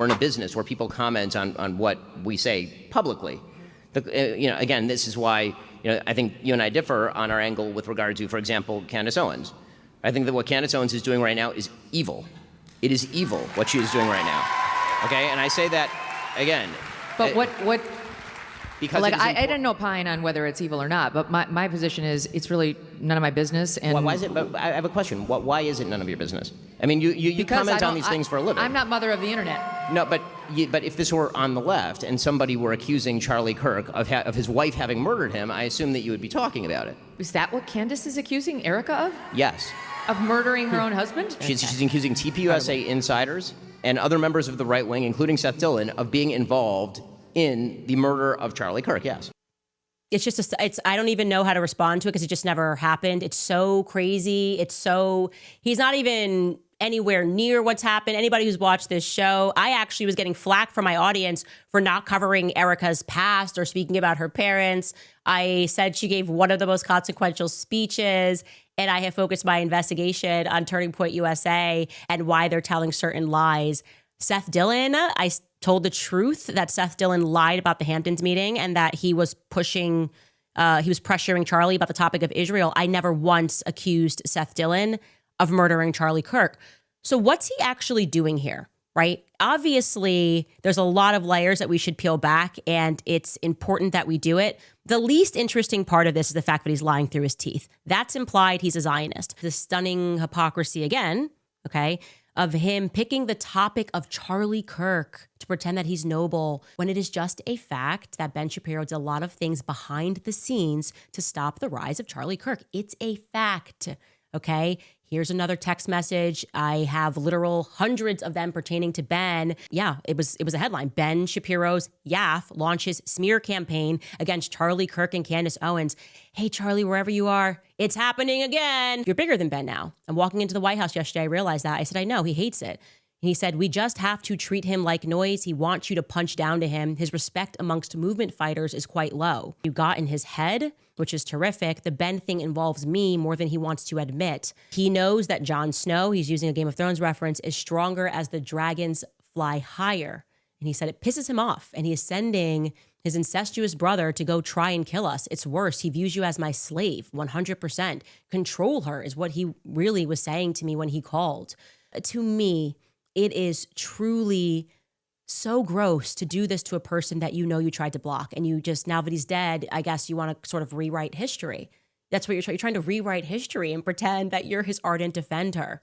We're in a business where people comment on what we say publicly. Again, this is why I think you and I differ on our angle with regard to, for example, Candace Owens. I think that what Candace Owens is doing right now is evil. It is evil what she is doing right now. Okay, and I say that again. But what? Because like I didn't opine on whether it's evil or not, but my position is it's really none of my business. And why is it? But I have a question. Why is it none of your business? I mean, you comment on these things for a living. I'm not mother of the internet. No, but if this were on the left and somebody were accusing Charlie Kirk of his wife having murdered him, I assume that you would be talking about it. Is that what Candace is accusing Erica of? Yes. Of murdering her own husband? She's accusing TPUSA insiders and other members of the right wing, including Seth Dillon, of being involved in the murder of Charlie Kirk. Yes. It's just, I don't even know how to respond to it because it just never happened. It's so crazy. He's not even anywhere near what's happened. Anybody who's watched this show, I actually was getting flack from my audience for not covering Erica's past or speaking about her parents. I said she gave one of the most consequential speeches, and I have focused my investigation on Turning Point USA and why they're telling certain lies. Seth Dillon, I told the truth that Seth Dillon lied about the Hamptons meeting and that he was pressuring Charlie about the topic of Israel. I never once accused Seth Dillon of murdering Charlie Kirk. So what's he actually doing here, right? Obviously, there's a lot of layers that we should peel back, and it's important that we do it. The least interesting part of this is the fact that he's lying through his teeth. That's implied he's a Zionist. The stunning hypocrisy again, okay, of him picking the topic of Charlie Kirk to pretend that he's noble when it is just a fact that Ben Shapiro did a lot of things behind the scenes to stop the rise of Charlie Kirk. It's a fact, okay? Here's another text message. I have literal hundreds of them pertaining to Ben. Yeah, it was a headline. Ben Shapiro's YAF launches smear campaign against Charlie Kirk and Candace Owens. Hey, Charlie, wherever you are, it's happening again. You're bigger than Ben now. I'm walking into the White House yesterday. I realized that. I said, I know, he hates it. And he said, we just have to treat him like noise. He wants you to punch down to him. His respect amongst movement fighters is quite low. You got in his head, which is terrific. The Ben thing involves me more than he wants to admit. He knows that Jon Snow, he's using a Game of Thrones reference, is stronger as the dragons fly higher. And he said it pisses him off. And he is sending his incestuous brother to go try and kill us. It's worse. He views you as my slave, 100%. Control her is what he really was saying to me when he called. To me, it is truly so gross to do this to a person that you know you tried to block. And you just, now that he's dead, I guess you want to sort of rewrite history. That's what you're trying to rewrite history and pretend that you're his ardent defender.